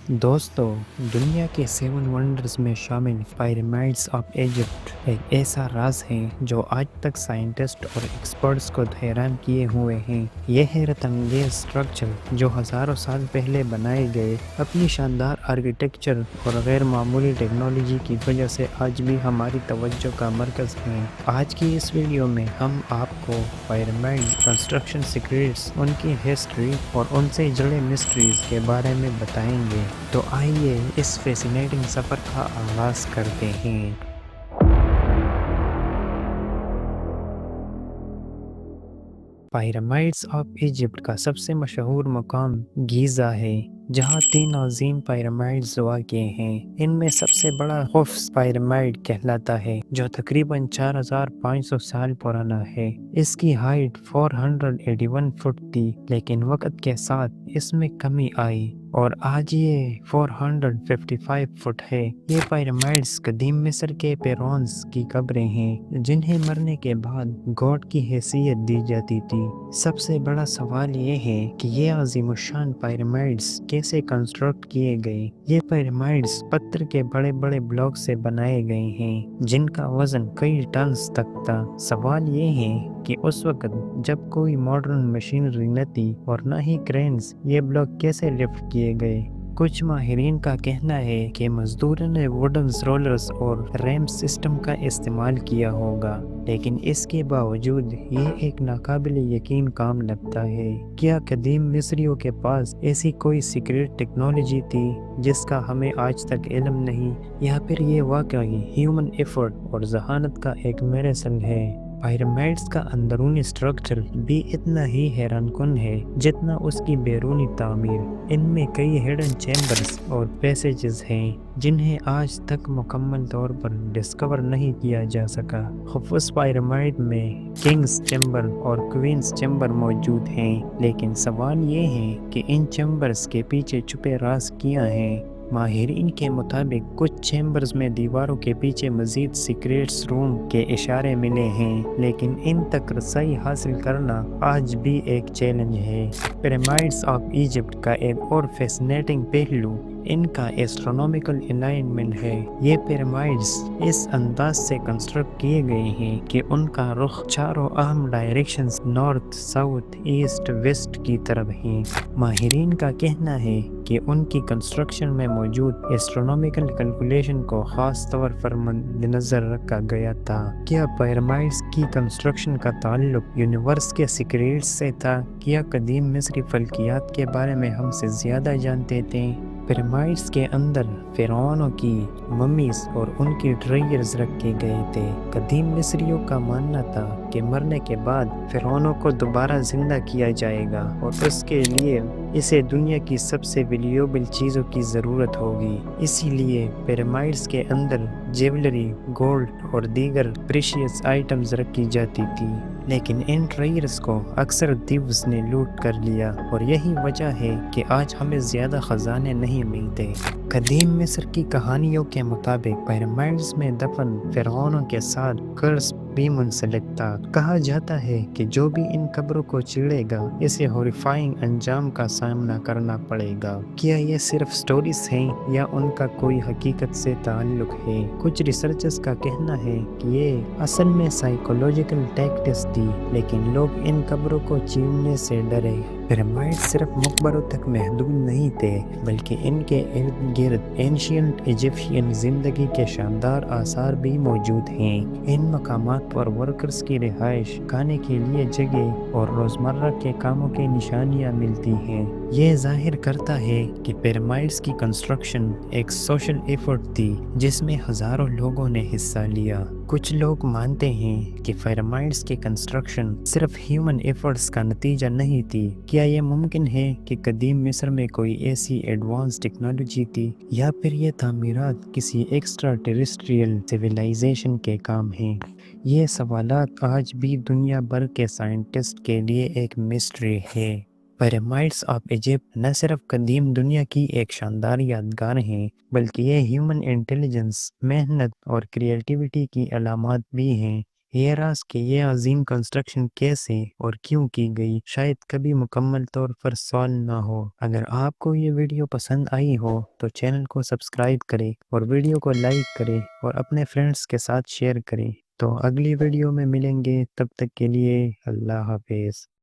دوستو، دنیا کے سیون ونڈرز میں شامل پیرامڈز آف ایجپٹ ایک ایسا راز ہے جو آج تک سائنٹسٹ اور ایکسپرٹس کو حیران کیے ہوئے ہیں۔ یہ حیرت انگیز اسٹرکچر جو ہزاروں سال پہلے بنائے گئے، اپنی شاندار آرکیٹیکچر اور غیر معمولی ٹیکنالوجی کی وجہ سے آج بھی ہماری توجہ کا مرکز ہیں۔ آج کی اس ویڈیو میں ہم آپ کو پیرامڈ کنسٹرکشن سیکریٹس، ان کی ہسٹری اور ان سے جڑے مسٹریز کے بارے میں بتائیں گے۔ تو آئیے اس فیسینیٹنگ سفر کا آغاز کرتے ہیں۔ پیرامڈز آف ایجپٹ کا سب سے مشہور مقام گیزا ہے، جہاں تین عظیم پیرامڈز واقع ہیں۔ ان میں سب سے بڑا خوفس پیرامڈ کہلاتا ہے، جو تقریباً 4500 سال پرانا ہے۔ اس کی ہائٹ 481 فٹ تھی، لیکن وقت کے ساتھ اس میں کمی آئی اور آج یہ 455 فٹ ہے۔ یہ پیرامڈز قدیم مصر کے فیرعونز کی قبریں ہیں، جنہیں مرنے کے بعد گاڈ کی حیثیت دی جاتی تھی۔ سب سے بڑا سوال یہ ہے کہ یہ عظیم الشان پیرامڈز کیسے کنسٹرکٹ کیے گئے۔ یہ پیرامڈز پتھر کے بڑے بڑے بلاک سے بنائے گئے ہیں، جن کا وزن کئی ٹنز تک تھا۔ سوال یہ ہے کہ اس وقت جب کوئی ماڈرن مشینری نہ تھی اور نہ ہی کرینز، یہ بلاک کیسے لفٹ کیے گئے۔ کچھ ماہرین کا کہنا ہے کہ مزدوروں نے ووڈن رولرز اور ریم سسٹم کا استعمال کیا ہوگا، لیکن اس کے باوجود یہ ایک ناقابل یقین کام لگتا ہے۔ کیا قدیم مصریوں کے پاس ایسی کوئی سیکریٹ ٹیکنالوجی تھی جس کا ہمیں آج تک علم نہیں، یا پھر یہ واقعی ہیومن ایفرٹ اور ذہانت کا ایک میراثل ہے؟ پیرامڈز کا اندرونی اسٹرکچر بھی اتنا ہی حیران کن ہے جتنا اس کی بیرونی تعمیر۔ ان میں کئی ہڈن چیمبرز اور پیسیجز ہیں جنہیں آج تک مکمل طور پر ڈسکور نہیں کیا جا سکا۔ خوفس پیرامڈ میں کنگز چیمبر اور کوئینز چیمبر موجود ہیں، لیکن سوال یہ ہے کہ ان چیمبرز کے پیچھے چھپے راز کیا ہیں۔ ماہرین کے مطابق کچھ چیمبرز میں دیواروں کے پیچھے مزید سیکریٹس روم کے اشارے ملے ہیں، لیکن ان تک رسائی حاصل کرنا آج بھی ایک چیلنج ہے۔ پیرامڈز آف ایجپٹ کا ایک اور فیسینیٹنگ پہلو ان کا ایسٹرونومیکل الائنمنٹ ہے۔ یہ پیرامڈز اس انداز سے کنسٹرکٹ کیے گئے ہیں کہ ان کا رخ چاروں اہم directions north, south, east, west کی طرف ہیں۔ ماہرین کا کہنا ہے کہ ان کی کنسٹرکشن میں موجود ایسٹرونومیکل کیلکولیشن کو خاص طور پر مد نظر رکھا گیا تھا۔ کیا پیرامڈز کی کنسٹرکشن کا تعلق یونیورس کے سیکریٹس سے تھا؟ کیا قدیم مصری فلکیات کے بارے میں ہم سے زیادہ جانتے تھے؟ پیرامڈز کے اندر فرعونوں کی ممیز اور ان کی ٹریئرز رکھے گئے تھے۔ قدیم مصریوں کا ماننا تھا کہ مرنے کے بعد فرعونوں کو دوبارہ زندہ کیا جائے گا، اور اس کے لیے اسے دنیا کی سب سے ویلیوبل چیزوں کی ضرورت ہوگی۔ اسی لیے پیرامڈز کے اندر جیولری، گولڈ اور دیگر پریشیس آئٹمز رکھی جاتی تھی، لیکن ان ٹریئرز کو اکثر تھیوز نے لوٹ کر لیا، اور یہی وجہ ہے کہ آج ہمیں زیادہ خزانے نہیں ملتے۔ قدیم مصر کی کہانیوں کے مطابق پیرامڈز میں دفن فرعونوں کے ساتھ کرس بھی منسلک تھا۔ کہا جاتا ہے کہ جو بھی ان قبروں کو چیڑے گا، اسے ہاریفائنگ انجام کا سامنا کرنا پڑے گا۔ کیا یہ صرف سٹوریز ہیں یا ان کا کوئی حقیقت سے تعلق ہے؟ کچھ ریسرچرز کا کہنا ہے کہ یہ اصل میں سائیکولوجیکل ٹیکٹس تھی، لیکن لوگ ان قبروں کو چیرنے سے ڈرے۔ پیرامڈ صرف مقبروں تک محدود نہیں تھے، بلکہ ان کے ارد گرد اینشینٹ ایجپشین زندگی کے شاندار آثار بھی موجود ہیں۔ ان مقامات پر ورکرز کی رہائش، کھانے کے لیے جگہ اور روزمرہ کے کاموں کی نشانیاں ملتی ہیں۔ یہ ظاہر کرتا ہے کہ پیرامڈز کی کنسٹرکشن ایک سوشل ایفرٹ تھی جس میں ہزاروں لوگوں نے حصہ لیا۔ کچھ لوگ مانتے ہیں کہ پیرامڈز کی کنسٹرکشن صرف ہیومن ایفرٹس کا نتیجہ نہیں تھی۔ کیا یہ ممکن ہے کہ قدیم مصر میں کوئی ایسی ایڈوانس ٹیکنالوجی تھی، یا پھر یہ تعمیرات کسی ایکسٹرا ٹیریسٹریل سیویلائزیشن کے کام ہیں؟ یہ سوالات آج بھی دنیا بھر کے سائنٹسٹ کے لیے ایک مسٹری ہے۔ پیرامڈز آف ایجپٹ نہ صرف قدیم دنیا کی ایک شاندار یادگار ہیں، بلکہ یہ ہیومن انٹیلیجنس، محنت اور کریٹیوٹی کی علامات بھی ہیں۔ یہ راز کہ یہ عظیم کنسٹرکشن کیسے اور کیوں کی گئی شاید کبھی مکمل طور پر سوال نہ ہو۔ اگر آپ کو یہ ویڈیو پسند آئی ہو تو چینل کو سبسکرائب کریں اور ویڈیو کو لائک کریں اور اپنے فرینڈز کے ساتھ شیئر کریں۔ تو اگلی ویڈیو میں ملیں گے، تب تک کے لیے اللہ حافظ۔